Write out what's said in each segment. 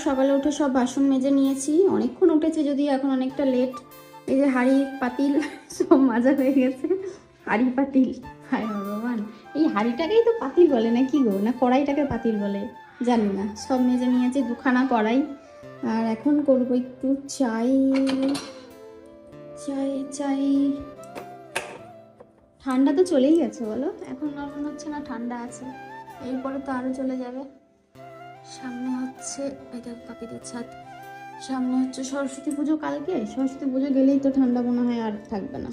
সকালে উঠে সব বাসন মেজে নিয়েছি, অনেকক্ষণ উঠেছে যদিও এখন অনেকটা লেট। এই যে হাঁড়ি পাতিল সব মাজা হয়ে গেছে। হাঁড়ি পাতিল, হায় ভগবান, এই হাঁড়িটাকেই তো পাতিল বলে না কি গো, না কড়াইটাকে পাতিল বলে জানি না। সব মেজে নিয়েছি, দুখানা কড়াই। আর এখন করবো একটু চাই চাই চাই। ঠান্ডা তো চলেই গেছে বলো, এখন আর মনে হচ্ছে না ঠান্ডা আছে, এরপরে তো আরও চলে যাবে। সামনে হচ্ছে এটা কাকিদের ছাদ, সামনে হচ্ছে সরস্বতী পুজো কালকে। সরস্বতী পুজো গেলেই তো ঠান্ডা মনে হয় আর থাকবে না।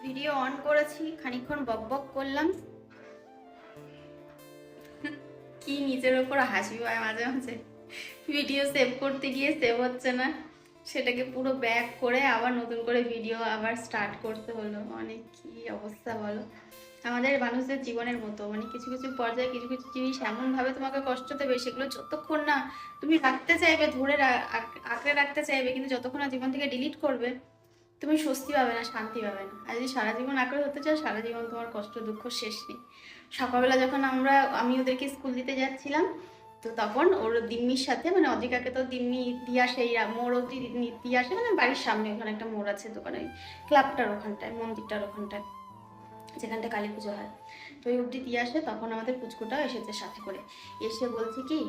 ভিডিও অন করেছি, খানিকক্ষণ বক বক করলাম। কি নিজের ওপর হাসি পায় মাঝে মাঝে, ভিডিও সেভ করতে গিয়ে সেভ হচ্ছে না, সেটাকে পুরো ব্যাক করে আবার নতুন করে ভিডিও আবার স্টার্ট করতে হলো। মানে কি অবস্থা বলো, আমাদের মানুষদের জীবনের মতো, মানে কিছু কিছু পর্যায়ে কিছু কিছু জিনিস এমনভাবে তোমাকে কষ্ট দেবে, সেগুলো যতক্ষণ না তুমি রাখতে চাইবে, ধরে আঁকড়ে রাখতে চাইবে, কিন্তু যতক্ষণ না জীবন থেকে ডিলিট করবে তুমি স্বস্তি পাবে না, শান্তি পাবে না। আর যদি সারা জীবন আঁকড়ে ধরতে চাও, সারা জীবন তোমার কষ্ট দুঃখ শেষ নেই। সকালবেলা যখন আমি ওদেরকে স্কুল দিতে যাচ্ছিলাম, তো তখন ওর দিম্মির সাথে, মানে অধিকাকে তো দিম্মি দিয়ে আসে, এই মোড় অব্দি দিয়ে আসে, মানে বাড়ির সামনে ওখানে একটা মোড় আছে, দোকানে ক্লাবটার ওখানটায়, মন্দিরটার ওখানটায়, যেখানটা কালী পুজো হয়, তো ওই অবধি দিয়ে আসে। তখন আমাদের পুচকুটাও এসেছে সাথে করে। এসে বলছে কি,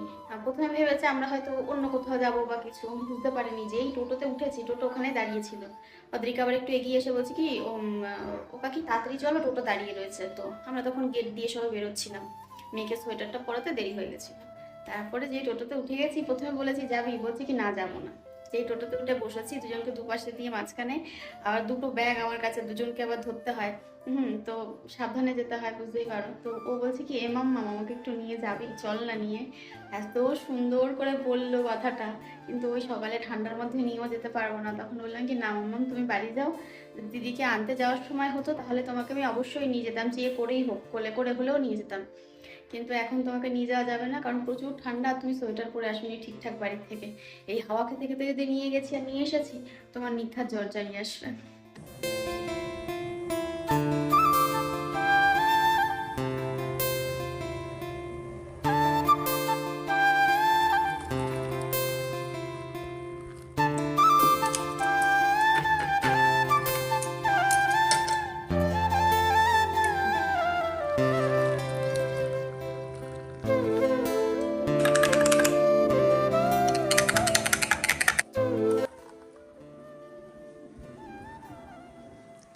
প্রথমে ভেবেছে আমরা হয়তো অন্য কোথাও যাবো বা কিছু, বুঝতে পারিনি যে এই টোটোতে উঠেছি, টোটো ওখানে দাঁড়িয়েছিল। অদ্রিকা আবার একটু এগিয়ে এসে বলছে কি, ওকা কি তাড়াতাড়ি চলো, টোটো দাঁড়িয়ে রয়েছে। তো আমরা তখন গেট দিয়ে সবাই বেরোচ্ছিলাম, মেয়েকে সোয়েটারটা পরাতে দেরি হয়ে গেছিলো। তারপরে যে টোটোতে উঠে গেছি, প্রথমে বলেছি যাবি, বলছে কি না যাবো না। যেই টোটোতে উঠে বসেছি, দুজনকে দুপাশে দিয়ে মাঝখানে, আবার দুটো ব্যাগ আমার কাছে, দুজনকে আবার ধরতে হয়, তো সাবধানে যেতে হয়, বুঝতেই পারো। তো ও বলছে কি, এ মাম্মা আমাকে একটু নিয়ে যাবি, চল না নিয়ে। এত সুন্দর করে বললো কথাটা, কিন্তু ওই সকালে ঠান্ডার মধ্যে নিয়েও যেতে পারবো না। তখন বললাম কি, না মাম্মাম তুমি বাড়ি যাও, দিদিকে আনতে যাওয়ার সময় হতো তাহলে তোমাকে আমি অবশ্যই নিয়ে যেতাম, চেয়ে করেই হোক, কোলে করে হলেও নিয়ে যেতাম, কিন্তু এখন তোমাকে নিয়ে যাওয়া যাবে না, কারণ প্রচুর ঠান্ডা, তুমি সোয়েটার পরে আসোনি ঠিকঠাক বাড়ির থেকে। এই হাওয়া খেতে খেতে যদি নিয়ে গেছি আর নিয়ে এসেছি, তোমার নিখাত জ্বর জ্বালিয়ে আসবে।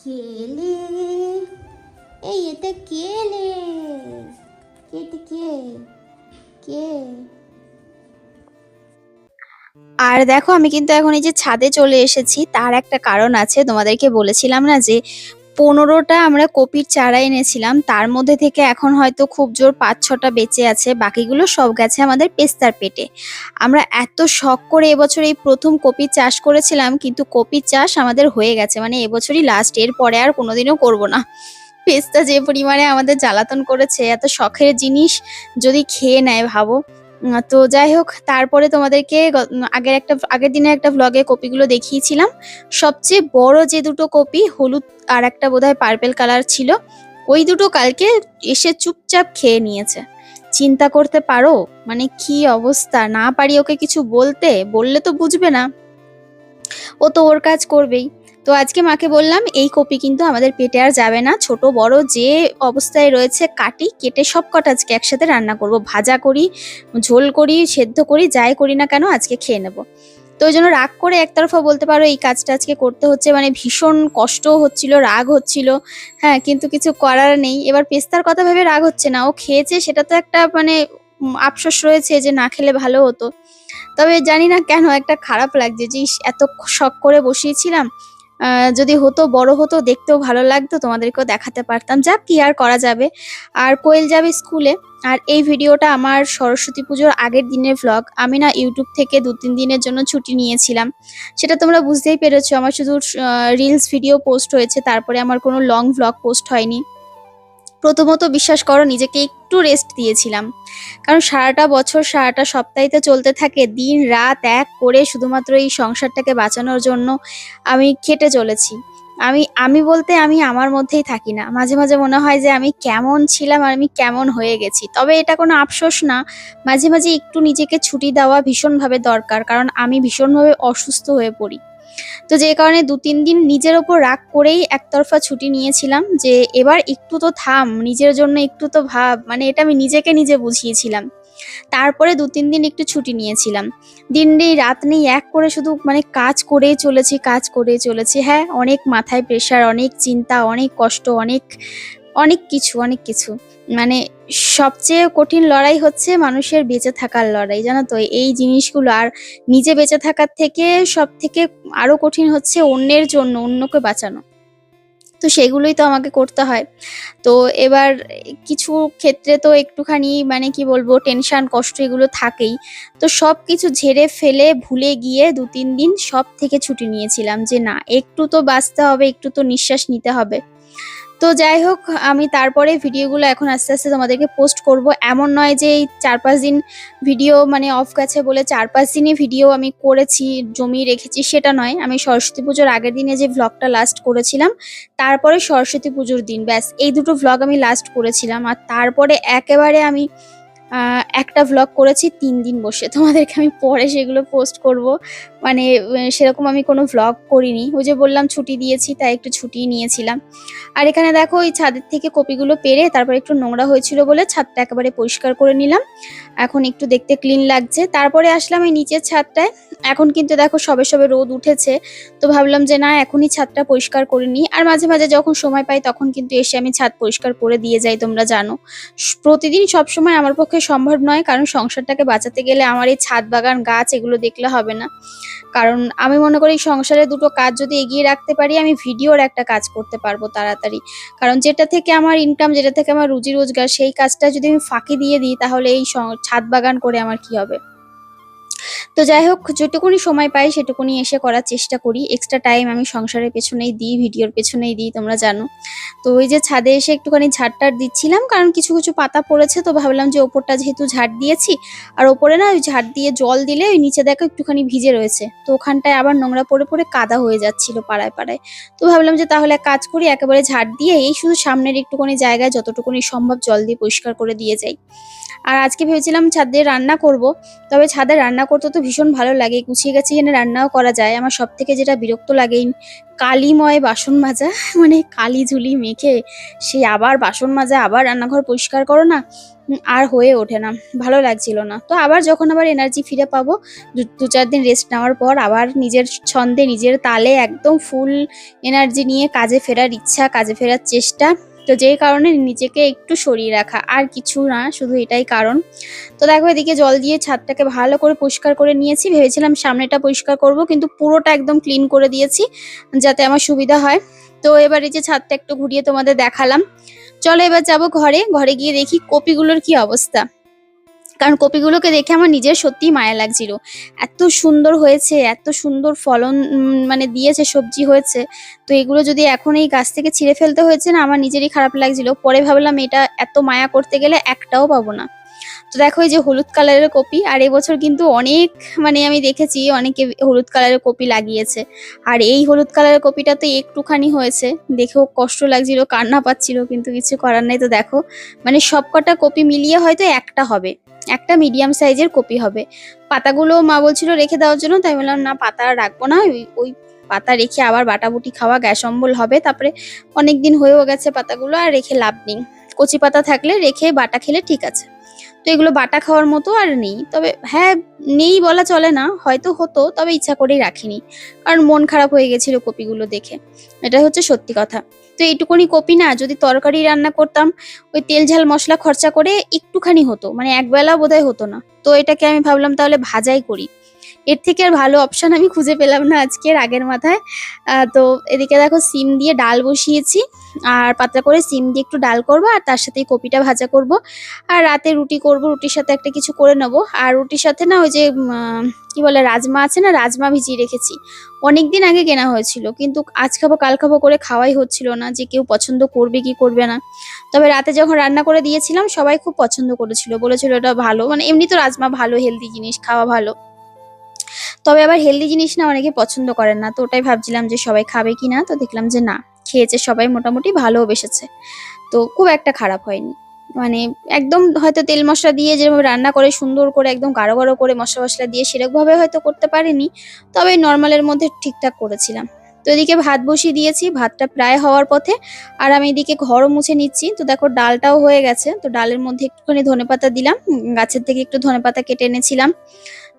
কেলে, এই এটা কেলে, কেটে কে কে। আর দেখো আমি কিন্তু এখন এই যে ছাদে চলে এসেছি, তার একটা কারণ আছে। তোমাদেরকে বলেছিলাম না যে 15টা আমরা কপির চারা এনেছিলাম, তার মধ্যে থেকে এখন হয়তো খুব জোর 5-6টা বেঁচে আছে, বাকিগুলো সব গেছে আমাদের পেস্তার পেটে। আমরা এত শখ করে এবছর এই প্রথম কপি চাষ করেছিলাম, কিন্তু কপির চাষ আমাদের হয়ে গেছে, মানে এবছরই লাস্ট, এর পরে আর কোনোদিনও করব না। পেস্তা যে পরিমাণে আমাদের জ্বালাতন করেছে, এত শখের জিনিস যদি খেয়ে নেয় ভাবো। তো যাই হোক, তারপরে তোমাদেরকে আগের দিনে একটা ভ্লগে কপিগুলো দেখিয়েছিলাম। সবচেয়ে বড় যে দুটো কপি, হলুদ আর একটা বোধহয় পার্পেল কালার ছিল, ওই দুটো কালকে এসে চুপচাপ খেয়ে নিয়েছে। চিন্তা করতে পারো মানে কি অবস্থা। না পারি ওকে কিছু বললে তো বুঝবে না, ও তো ওর কাজ করবেই। তো আজকে মাকে বললাম এই কপি কিন্তু আমাদের পেটে আর যাবে না, ছোট বড় যে অবস্থায় রয়েছে কেটে সব কটা আজকে একসাথে রান্না করব, ভাজা করি, ঝোল করি, সেদ্ধ করি, যাই করি না কেন আজকে খেয়ে নেব। তো ওই জন্য রাগ করে একতরফা বলতে পারো এই কাজটা আজকে করতে হচ্ছে, মানে ভীষণ কষ্ট হচ্ছিল, রাগ হচ্ছিল। হ্যাঁ, কিন্তু কিছু করার নেই। এবার পেস্তার কথা ভেবে রাগ হচ্ছে না, ও খেয়েছে সেটা তো একটা মানে আফসোস রয়েছে যে না খেলে ভালো হতো। তবে জানি না কেন একটা খারাপ লাগছে যে এত শখ করে বসিয়েছিলাম, যদি হতো, বড় হতো, দেখতেও ভালো লাগতো, তোমাদেরকেও দেখাতে পারতাম। যাক, কি আর করা যাবে। আর কোয়েল যাবে স্কুলে। আর এই ভিডিওটা আমার সরস্বতী পুজোর আগের দিনের ভ্লগ। আমি না ইউটিউব থেকে 2-3 দিনের জন্য ছুটি নিয়েছিলাম, সেটা তোমরা বুঝতেই পেরেছো। আমার শুধু রিলস ভিডিও পোস্ট হয়েছে, তারপরে আমার কোনো লং ভ্লগ পোস্ট হয়নি। প্রথমত বিশ্বাস করো, নিজেকে একটু রেস্ট দিয়েছিলাম, কারণ সারাটা বছর সারাটা সপ্তাহে চলতে থাকে, দিন রাত এক করে শুধুমাত্র এই সংসারটাকে বাঁচানোর জন্য আমি খেটে চলেছি। আমি আমি বলতে আমি আমার মধ্যেই থাকি না। মাঝে, মাঝে মনে হয় যে আমি কেমন ছিলাম আর আমি কেমন হয়ে গেছি। তবে এটা কোনো আফসোস না। মাঝে, মাঝে একটু নিজেকে ছুটি দেওয়া ভীষণভাবে দরকার। কারণ আমি ভীষণভাবে অসুস্থ হয়ে পড়ি। তো যে কারণে ২-৩ দিন নিজের ওপর রাগ করেই একতরফা ছুটি নিয়েছিলাম যে, "এবার একটু তো থাম, নিজের জন্য একটু তো ভাব।" মানে এটা আমি নিজেকে নিজে বুঝিয়েছিলাম। তারপরে ২-৩ দিন একটু ছুটি নিয়েছিলাম। দিন নেই রাত নেই এক করে শুধু মানে কাজ করেই চলেছি, কাজ করেই চলেছি। হ্যাঁ, অনেক মাথায় প্রেশার, অনেক চিন্তা, অনেক কষ্ট, অনেক, অনেক কিছু, অনেক কিছু। মানে সবচেয়ে কঠিন লড়াই হচ্ছে মানুষের বেঁচে থাকার লড়াই, জানো তো? এই জিনিসগুলো আর নিজে বেঁচে থাকার থেকে সবথেকে আরো কঠিন হচ্ছে অন্যের জন্য, অন্যকে বাঁচানো। তো সেগুলোই তো আমাকে করতে হয়। তো এবার কিছু ক্ষেত্রে তো একটুখানি মানে কি বলবো টেনশন, কষ্ট এগুলো থাকেই। তো সবকিছু ঝেড়ে ফেলে ভুলে গিয়ে ২-৩ দিন সব থেকে ছুটি নিয়েছিলাম যে না একটু তো বাঁচতে হবে, একটু তো নিঃশ্বাস নিতে হবে। তো যাই হোক আমি তারপরে ভিডিওগুলো এখন আস্তে, আস্তে তোমাদেরকে পোস্ট করব। এমন নয় যে এই ৪-৫ দিন ভিডিও মানে অফ গেছে বলে ৪-৫ দিনই ভিডিও আমি করেছি, জমিয়ে রেখেছি সেটা নয়। আমি সরস্বতী পুজোর আগের দিনে যে ভ্লগটা লাস্ট করেছিলাম, তারপরে সরস্বতী পুজোর দিন ব্যাস এই দুটো ভ্লগ আমি লাস্ট করেছিলাম। আর তারপরে একেবারে আমি একটা ভ্লগ করেছি ৩ দিন বসে। তোমাদেরকে আমি পরে সেগুলো পোস্ট করব। মানে সেরকম আমি কোনো ভ্লগ করিনি। ওই যে বললাম ছুটি দিয়েছি তাই একটু ছুটিই নিয়েছিলাম। আর এখানে দেখো ওই ছাদের থেকে কপিগুলো পেড়ে তারপরে একটু নোংরা হয়েছিল বলে ছাদটা একেবারে পরিষ্কার করে নিলাম। এখন একটু দেখতে ক্লিন লাগছে। তারপরে আসলাম এই নিচের ছাদটায়। এখন কিন্তু দেখো সবে, সবে রোদ উঠেছে। তো ভাবলাম যে না এখনই ছাদটা পরিষ্কার করে নিই। আর মাঝে, মাঝে যখন সময় পাই তখন কিন্তু এসে আমি ছাদ পরিষ্কার করে দিয়ে যাই তোমরা জানো। প্রতিদিন সবসময় আমার পক্ষে সম্ভব নয় কারণ সংসারটাকে বাঁচাতে গেলে আমার এই ছাদ বাগান গাছ এগুলো দেখলে হবে না। কারণ আমি মনে করি সংসারে দুটো কাজ যদি এগিয়ে রাখতে পারি আমি ভিডিওর একটা কাজ করতে পারবো তাড়াতাড়ি। কারণ যেটা থেকে আমার ইনকাম, যেটা থেকে আমার রুজি রোজগার সেই কাজটা যদি আমি ফাঁকি দিয়ে দিই তাহলে এই ছাদ বাগান করে আমার কি হবে? তো যাই হোক যেটুকুনি সময় পাই সেটুকুনি এসে করার চেষ্টা করি। এক্সট্রা টাইম আমি সংসারের পেছনেই দিই, ভিডিওর পেছনেই দিই তোমরা জানো। তো ওই যে ছাদে এসে একটুখানি ঝাড়-টাড় দিচ্ছিলাম কারণ কিছু, কিছু পাতা পড়েছে তো ভাবলাম যে ওপরটা যেহেতু ঝাড় দিয়েছি আর ওপরে না ওই ঝাড় দিয়ে জল দিলে ওই নিচে দেখো একটুখানি ভিজে রয়েছে। তো ওখানটায় আবার নোংরা পড়ে, পড়ে কাদা হয়ে যাচ্ছিল পাড়ায়, পাড়ায়। তো ভাবলাম যে তাহলে এক কাজ করি একেবারে ঝাড় দিয়ে এই শুধু সামনের একটুখানি জায়গায় যতটুকুনি সম্ভব জল দিয়ে পরিষ্কার করে দিয়ে যাই। আর আজকে ভেবেছিলাম ছাদে রান্না করব। তবে ছাদে রান্না করতে তো ভীষণ ভালো লাগে। গুছিয়ে গাছিয়ে এনে রান্নাও করা যায়। আমার সবথেকে যেটা বিরক্ত লাগে এই কালিময় বাসন মাজা মানে কালি ঝুলি মেখে সেই আবার বাসন মাজা, আবার রান্নাঘর পরিষ্কার করো না? আর হয়ে ওঠে না। ভালো লাগছিল না। তো আবার যখন আবার এনার্জি ফিরে পাবো ২-৪ দিন রেস্ট নেওয়ার পর আবার নিজের ছন্দে নিজের তালে একদম ফুল এনার্জি নিয়ে কাজে ফেরার ইচ্ছা, কাজে ফেরার চেষ্টা। তো যেই কারণে নিজেকে একটু সরিয়ে রাখা। আর কিছু না, শুধু এটাই কারণ। তো দেখো এদিকে জল দিয়ে ছাদটাকে ভালো করে পরিষ্কার করে নিয়েছি। ভেবেছিলাম সামনেটা পরিষ্কার করব কিন্তু পুরোটা একদম ক্লিন করে দিয়েছি যাতে আমার সুবিধা হয়। তো এবার এই যে ছাদটা একটু ঘুরিয়ে তোমাদের দেখালাম। চলো এবার যাবো ঘরে। ঘরে গিয়ে দেখি কপিগুলোর কি অবস্থা। কারণ কপিগুলোকে দেখে আমার নিজের সত্যিই মায়া লাগছিল। এত সুন্দর হয়েছে, এত সুন্দর ফলন মানে দিয়েছে, সবজি হয়েছে। তো এগুলো যদি এখন এই গাছ থেকে ছিঁড়ে ফেলতে হয়েছে না আমার নিজেরই খারাপ লাগছিল। পরে ভাবলাম এটা এত মায়া করতে গেলে একটাও পাবো না। তো দেখো এই যে হলুদ কালারের কপি আর এবছর কিন্তু অনেক মানে আমি দেখেছি অনেকে হলুদ কালারের কপি লাগিয়েছে। আর এই হলুদ কালারের কপিটা তো একটুখানি হয়েছে। দেখেও কষ্ট লাগছিল, কান্না পাচ্ছিল কিন্তু কিছু করার নেই। তো দেখো মানে সবকটা কপি মিলিয়ে হয়তো একটা হবে। একটা মিডিয়াম সাইজের কপি হবে। পাতাগুলো মা বলছিল রেখে দেওয়ার জন্য তাই বললাম না পাতা আর রাখবো না। ওই পাতা রেখে আবার বাটাবুটি খাওয়া গ্যাস অম্বল হবে। তারপরে অনেকদিন হয়েও গেছে পাতাগুলো আর রেখে লাভ নেই। কচি পাতা থাকলে রেখে বাটা খেলে ঠিক আছে। তো এগুলো বাটা খাওয়ার মতো আর নেই। তবে হ্যাঁ, নেই বলা চলে না। হয়তো হতো তবে ইচ্ছা করেই রাখিনি। কারণ মন খারাপ হয়ে গেছিল কপিগুলো দেখে। এটা হচ্ছে সত্যি কথা। তো এইটুকুনি কপি না যদি তরকারি রান্না করতাম ওই তেল ঝাল মশলা খরচা করে একটুখানি হতো। মানে একবেলা বোধহয় হতো না। তো এটাকে আমি ভাবলাম তাহলে ভাজাই করি। এর থেকে আর ভালো অপশন আমি খুঁজে পেলাম না আজকে রাগের মাথায়। তো এদিকে দেখো সিম দিয়ে ডাল বসিয়েছি। আর পাতলা করে সিম দিয়ে একটু ডাল করব আর তার সাথে কপিটা ভাজা করব। আর রাতে রুটি করব, রুটির সাথে একটা কিছু করে নেব। আর রুটির সাথে না ওই যে কি বলে রাজমা আছে না, রাজমা ভিজিয়ে রেখেছি। অনেকদিন আগে কেনা হয়েছিল কিন্তু আজ খাবো কাল খাবো করে খাওয়াই হচ্ছিল না যে কেউ পছন্দ করবে কি করবে না। তবে রাতে যখন রান্না করে দিয়েছিলাম সবাই খুব পছন্দ করেছিল, বলেছিল এটা ভালো। মানে এমনি তো রাজমা ভালো, হেলদি জিনিস, খাওয়া ভালো। তো তবে আবার হেলদি জিনিস না অনেকে পছন্দ করেন না, তো ওটাই ভাবছিলাম যে সবাই খাবে কিনা, তো দেখলাম যে না, খেয়েছে সবাই, মোটামুটি ভালোও বেসেছে। তো খুব একটা খারাপ হয়নি। মানে একদম হয়তো তেল মশলা দিয়ে যেভাবে রান্না করে সুন্দর করে একদম গাঢ় গাঢ় করে মশলা মশলা দিয়ে সেরকমভাবে হয়তো করতে পারিনি, তবে নর্মালের মধ্যে ঠিকঠাক করেছিলাম। তো এদিকে ভাত বসিয়ে দিয়েছি, ভাতটা প্রায় হওয়ার পথে। আর আমি এদিকে ঘরও মুছে নিচ্ছি। তো দেখো ডালটাও হয়ে গেছে, তো ডালের মধ্যে একটুখানি ধনেপাতা দিলাম, গাছের থেকে একটু ধনেপাতা কেটে এনেছিলাম,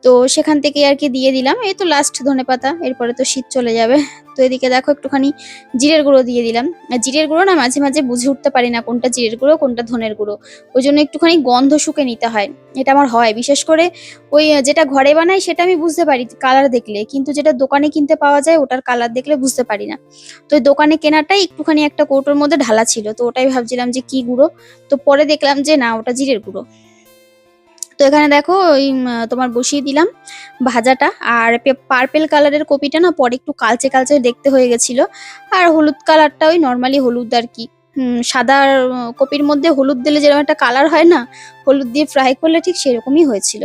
তো সেখান থেকে আর কি দিয়ে দিলাম। এই তো লাস্ট ধনেপাতা, এরপরে তো শীত চলে যাবে। তো এদিকে দেখো একটুখানি জিরের গুঁড়ো দিয়ে দিলাম। আর জিরের গুঁড়ো না মাঝে মাঝে বুঝে উঠতে পারি না কোনটা জিরের গুঁড়ো কোনটা ধনের গুঁড়ো, ওই জন্য একটুখানি গন্ধ শুকে নিতে হয়। এটা আমার হয় বিশেষ করে ওই যেটা ঘরে বানাই সেটা আমি বুঝতে পারি কালার দেখলে, কিন্তু যেটা দোকানে কিনতে পাওয়া যায় ওটার কালার দেখলে বুঝতে পারি না। তো ওই দোকানে কেনাটাই একটুখানি একটা কৌটোর মধ্যে ঢালা ছিল, তো ওটাই ভাবছিলাম যে কি গুঁড়ো, তো পরে দেখলাম যে না, ওটা জিরের গুঁড়ো। তো এখানে দেখো ওই তোমার বসিয়ে দিলাম ভাজাটা। আর পার্পেল কালারের কপিটা না পরে একটু কালচে কালচে দেখতে হয়ে গেছিল। আর হলুদ কালারটা ওই নর্মালি হলুদ আর কি, সাদা কপির মধ্যে হলুদ দিলে যেরকম একটা কালার হয় না, হলুদ দিয়ে ফ্রাই করলে ঠিক সেরকমই হয়েছিল।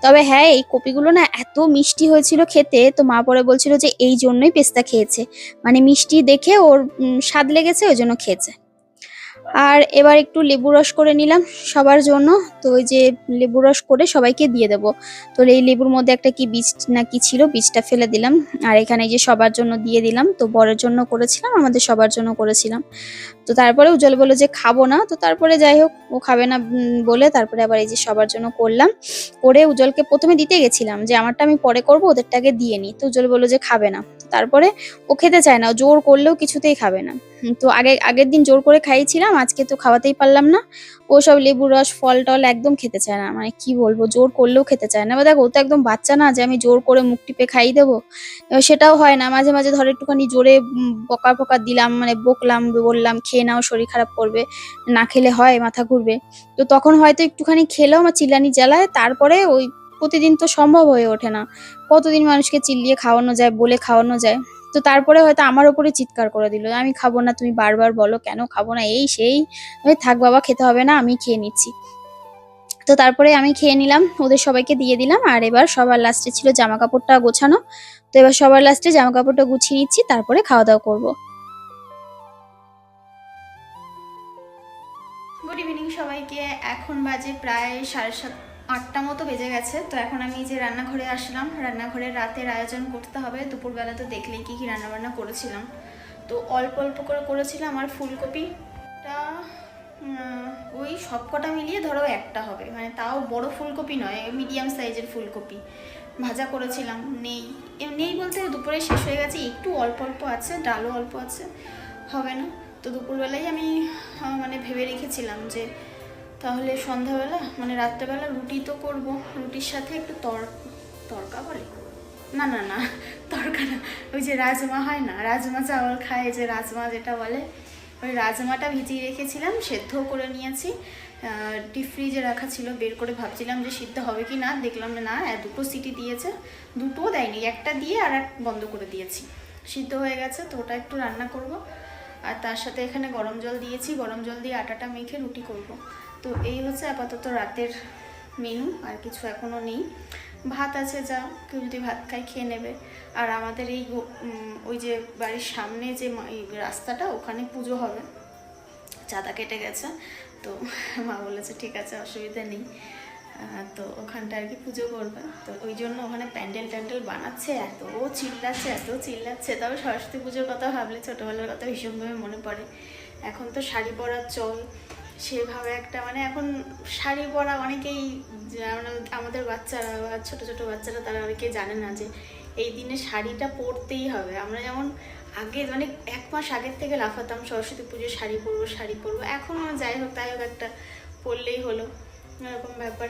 তবে হ্যাঁ, এই কপিগুলো না এত মিষ্টি হয়েছিল খেতে, তো মা পরে বলছিল যে এই জন্যই পেস্তা খেয়েছে, মানে মিষ্টি দেখে ওর স্বাদ লেগেছে ওই জন্য খেয়েছে। আর এবার একটু লেবু রস করে নিলাম সবার জন্য। তো ওই যে লেবু রস করে সবাইকে দিয়ে দেবো। তো এই লেবুর মধ্যে একটা কি বীজ না কি ছিল, বীজটা ফেলে দিলাম। আর এখানে যে সবার জন্য দিয়ে দিলাম, তো বরের জন্য করেছিলাম, আমাদের সবার জন্য করেছিলাম। তো তারপরে উজ্জ্বল বললো যে খাবো না, তো তারপরে যাই হোক ও খাবে না বলে তারপরে আবার এই যে সবার জন্য করলাম। করে উজ্জ্বলকে প্রথমে দিতে গেছিলাম যে আমারটা আমি পরে করবো, ওদেরটাকে দিয়ে নি। তো উজ্জ্বল বললো যে খাবে না। তারপরে ও খেতে চায় না, ও জোর করলেও কিছুতেই খাবে না। তো আগের দিন জোর করে খাইয়েছিলাম, আজকে তো খাওয়াতেই পারলাম না। ও সব লেবু রস ফল টল একদম খেতে চায় না, মানে কি বলবো, জোর করলেও খেতে চায় না। এবার দেখো ও তো একদম বাচ্চা না যে আমি জোর করে মুখ টিপে খাইয়ে দেবো, এবার সেটাও হয় না। মাঝে মাঝে ধরো একটুখানি জোরে বকা ফকা দিলাম, মানে বকলাম, বললাম খেয়ে নাও শরীর খারাপ করবে, না খেলে হয় মাথা ঘুরবে। তো তখন হয়তো একটুখানি খেলেও আমার চিল্লানি জ্বালায়, তারপরে ওই প্রতিদিন তো সম্ভব হয়ে ওঠে না, কতদিন মানুষকে চিল্লিয়ে খাওয়ানো যায়, বলে খাওয়ানো যায়। তো তারপরে হয়তো আমার ওপরে চিৎকার করে দিল, আমি খাবো না, তুমি বারবার বলো কেন খাবো না, এই সেই। ওই থাক বাবা, খেতে হবে না, আমি খেয়ে নিচ্ছি। তো তারপরে আমি খেয়ে নিলাম, ওদের সবাইকে দিয়ে দিলাম। আর এবার সবার লাস্টে ছিল জামা কাপড়টা গোছানো। তো এবার সবার লাস্টে জামা কাপড়টা গুছিয়ে নিচ্ছি, তারপরে খাওয়া দাওয়া করবো। গুড ইভিনিং সবাইকে। এখন বাজে প্রায় 7:30-8টা মতো বেজে গেছে। তো এখন আমি যে রান্নাঘরে আসলাম, রান্নাঘরে রাতের আয়োজন করতে হবে। দুপুরবেলা তো দেখলেই কি কি রান্নাবান্না করেছিলাম। তো অল্প অল্প করে করেছিলাম। আর ফুলকপিটা ওই সব কটা মিলিয়ে ধরো একটা হবে, মানে তাও বড় ফুলকপি নয়, মিডিয়াম সাইজের ফুলকপি ভাজা করেছিলাম। নেই বলতে দুপুরে শেষ হয়ে গেছে, একটু অল্প অল্প আছে, ডালও অল্প আছে, হবে না। তো দুপুরবেলায় আমি মানে ভেবে রেখেছিলাম যে তাহলে সন্ধ্যাবেলা মানে রাত্রেবেলা রুটি তো করব, রুটির সাথে একটু তড়কা বলে না না না তড়কা না, ওই যে রাজমা হয় না, রাজমা চাওয়াল খায়, যে রাজমা যেটা বলে, ওই রাজমাটা ভিজিয়ে রেখেছিলাম, সেদ্ধও করে নিয়েছি। ডিপ ফ্রিজে রাখা ছিল, বের করে ভাবছিলাম যে সিদ্ধ হবে কি না, দেখলাম না দুটো সিটি দিয়েছে, দুটোও দেয়নি, একটা দিয়ে আর এক বন্ধ করে দিয়েছি, সিদ্ধ হয়ে গেছে। তো ওটা একটু রান্না করব। আর তার সাথে এখানে গরম জল দিয়েছি, গরম জল দিয়ে আটাটা মেখে রুটি করব। তো এই হচ্ছে আপাতত রাতের মেনু, আর কিছু এখনও নেই। ভাত আছে, যা কেউ যদি ভাত খায় খেয়ে নেবে। আর আমাদের এই ওই যে বাড়ির সামনে যে এই রাস্তাটা, ওখানে পুজো হবে, চাঁদা কেটে গেছে। তো মা বলেছে ঠিক আছে, অসুবিধা নেই। তো ওখানটা আর কি পুজো করবে, তো ওই জন্য ওখানে প্যান্ডেল ট্যান্ডেল বানাচ্ছে, এত চিল্লাচ্ছে। তবে সরস্বতী পুজোর কথা ভাবলে ছোটোবেলার কথা ভীষণভাবে মনে পড়ে। এখন তো শাড়ি পরার চল, সেভাবে একটা মানে এখন শাড়ি পরা অনেকেই, আমাদের বাচ্চারা বা ছোটো ছোটো বাচ্চারা তারা অনেকেই জানে না যে এই দিনে শাড়িটা পরতেই হবে। আমরা যেমন আগে মানে 1 মাস আগের থেকে লাফাতাম সরস্বতী পুজোর শাড়ি পরবো, এখনও যাই হোক তাই হোক একটা পরলেই হলো, এরকম ব্যাপার।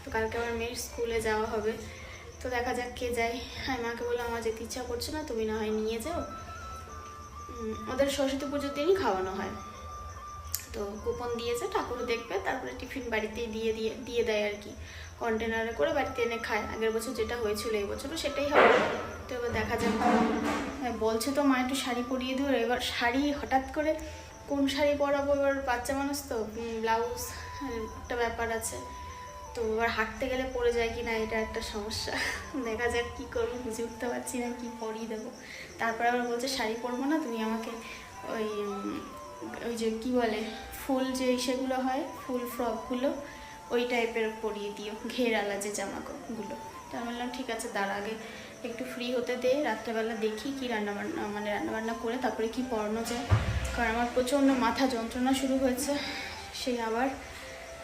তো কালকে আমার মেয়ের স্কুলে যাওয়া হবে, তো দেখা যাক কে যায়। হ্যাঁ, মাকে বললাম আমার যেতে ইচ্ছা করছে না, তুমি না হয় নিয়ে যাও। ওদের সরস্বতী পুজোর দিনই খাওয়ানো হয়, তো কুপন দিয়েছে, ঠাকুর দেখবে, তারপরে টিফিন বাড়িতেই দিয়ে দেয় আর কি, কন্টেনারে করে বাড়িতে এনে খায়। আগের বছর যেটা হয়েছিল এই বছরও সেটাই হবে। তো এবার দেখা যাক। হ্যাঁ, বলছে তো মা একটু শাড়ি পরিয়ে দিও, এবার শাড়ি হঠাৎ করে কোন শাড়ি পরাবো, এবার বাচ্চা মানুষ তো ব্লাউজ একটা ব্যাপার আছে, তো এবার হাঁটতে গেলে পড়ে যায় কি না এটা একটা সমস্যা। দেখা যাক কী করবো, বুঝে উঠতে পারছি না কি পরিয়ে দেবো। তারপরে আবার বলছে শাড়ি পরবো না, তুমি আমাকে ওই ওই যে কী বলে ফুল যে সেগুলো হয়, ফুল ফ্রকগুলো ওই টাইপের পরিয়ে দিও, ঘেরালা যে জামাগুলো। তো আমি বললাম ঠিক আছে, তার আগে একটু ফ্রি হতে দে, রাত্রেবেলা দেখি কি রান্নাবান্না করে তারপরে কি পরানো যায়। কারণ আমার প্রচণ্ড মাথা যন্ত্রণা শুরু হয়েছে, সেই আবার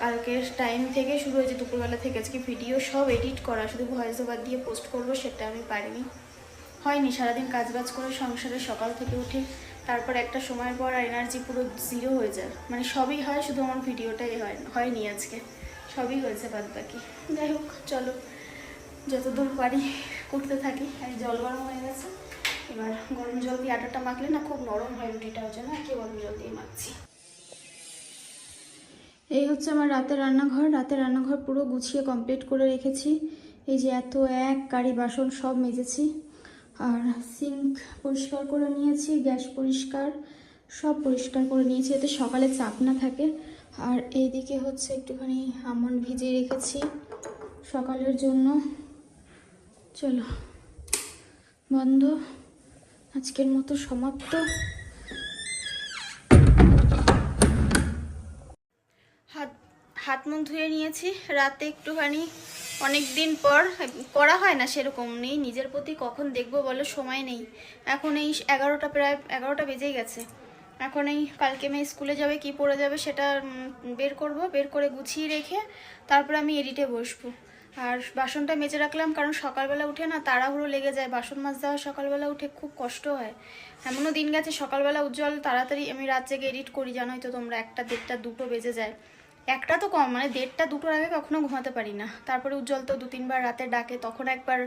কালকের টাইম থেকে শুরু হয়েছে, দুপুরবেলা থেকে। আজকে ভিডিও সব এডিট করা, শুধু ভয়েস ওভার দিয়ে পোস্ট করবো, সেটা আমি পারিনি, হয়নি। সারাদিন কাজবাজ করে সংসারে সকাল থেকে উঠে তারপর একটা সময়ের পর এনার্জি পুরো জিরো হয়ে যায়। মানে সবই হয়, শুধু আমার ভিডিওটাই হয়নি আজকে, সবই হয়েছে বাদ বাকি। যাই হোক চলো, যতদূর পারি করতে থাকি। আর জল গরম হয়ে গেছে, এবার গরম জল দিয়ে আটাটা মাখলে না খুব নরম হয় রুটিটা, ওই জন্য আর কি গরম জল দিয়ে মাখছি। এই হচ্ছে আমার রাতের রান্নাঘর। রাতের রান্নাঘর পুরো গুছিয়ে কমপ্লিট করে রেখেছি। এই যে এত এক কারি বাসন সব মেজেছি, আর সিঙ্ক পরিষ্কার করে নিয়েছি, গ্যাস পরিষ্কার, সব পরিষ্কার করে নিয়েছি এতে সকালে চাপ না থাকে। আর এইদিকে হচ্ছে একটুখানি আমন্ড ভিজিয়ে রেখেছি সকালের জন্য। চলো বন্ধ, আজকের মতো সমাপ্ত। হাত মুখ ধুয়ে নিয়েছি রাতে একটুখানি, অনেক দিন পর করা হয় না সেরকম, নেই নিজের প্রতি কখন দেখবো বলো, সময় নেই। এখন এই 11টা, প্রায় 11টা বেজেই গেছে। এখন এই কালকে মেয়ে স্কুলে যাবে, কি পড়ে যাবে সেটা বের করব, বের করে গুছিয়ে রেখে তারপরে আমি এডিটে বসবো। আর বাসনটা মেজে রাখলাম, কারণ সকালবেলা উঠে না তাড়াহুড়ো লেগে যায়, বাসন মাজতে হয় সকালবেলা উঠে, খুব কষ্ট হয়। এমনও দিন গেছে সকালবেলা উজ্জ্বল তাড়াতাড়ি, আমি রাত জেগে এডিট করি, জানোই তো তোমরা, 1টা, 1:30, 2টো বেজে যায়। একটা তো কম, মানে 1:30, 2টোর আগে কখনো ঘুমাতে পারি না। তারপরে উজ্জ্বল তো 2-3বার রাতে ডাকে, তখন একবার,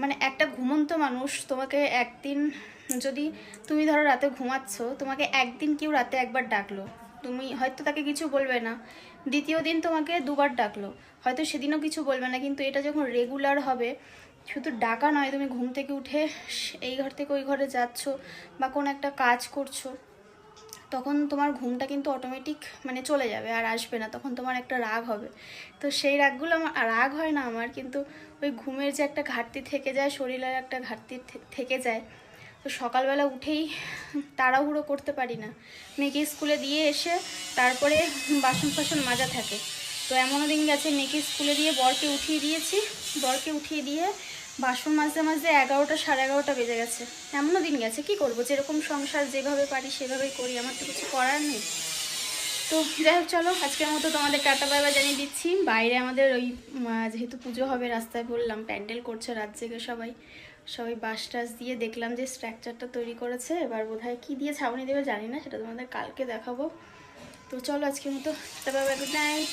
মানে একটা ঘুমন্ত মানুষ তোমাকে একদিন, যদি তুমি ধরো রাতে ঘুমাচ্ছ, তোমাকে একদিন কেউ রাতে একবার ডাকলো, তুমি হয়তো তাকে কিছু বলবে না, দ্বিতীয় দিন তোমাকে 2বার ডাকলো, হয়তো সেদিনও কিছু বলবে না, কিন্তু এটা যখন রেগুলার হবে, শুধু ডাকা নয়, তুমি ঘুম থেকে উঠে এই ঘর থেকে ওই ঘরে যাচ্ছ বা কোনো একটা কাজ করছো, তখন তোমার ঘুমটা কিন্তু অটোমেটিক মানে চলে যাবে, আর আসবে না, তখন তোমার একটা রাগ হবে। তো সেই রাগগুলো আমার, রাগ হয় না আমার, কিন্তু ওই ঘুমের যে একটা ঘাটতি থেকে যায়, শরীরের একটা ঘাটতি থেকে যায়। তো সকালবেলা উঠেই তাড়াহুড়ো করতে পারি না, মেয়েকে স্কুলে দিয়ে এসে তারপরে বাসন ফাসন মাজা থাকে। তো এমনও দিন গেছে মেয়েকে স্কুলে দিয়ে বরকে উঠিয়ে দিয়েছি, বরকে উঠিয়ে দিয়ে বাসন মাজতে মাজতে 11টা, 11:30 বেজে গেছে। এমনও দিন গেছে, কি করব, যেরকম সংসার যেভাবে পারি সেভাবেই করি, আমার তো কিছু করার নেই। তো যাই হোক চলো, আজকের মতো তোমাদের টাটা বাই বাই জানিয়ে দিচ্ছি। বাইরে আমাদের ওই যেহেতু পুজো হবে, রাস্তায় বললাম প্যান্ডেল করছে রাত জেগে সবাই, সবাই বাঁশ টাস দিয়ে দেখলাম যে স্ট্রাকচারটা তৈরি করেছে। এবার বোধহয় কী দিয়ে ছাউনি দেবে জানি না, সেটা তোমাদের কালকে দেখাবো। তো চলো আজকের মতো tata bye bye, good night.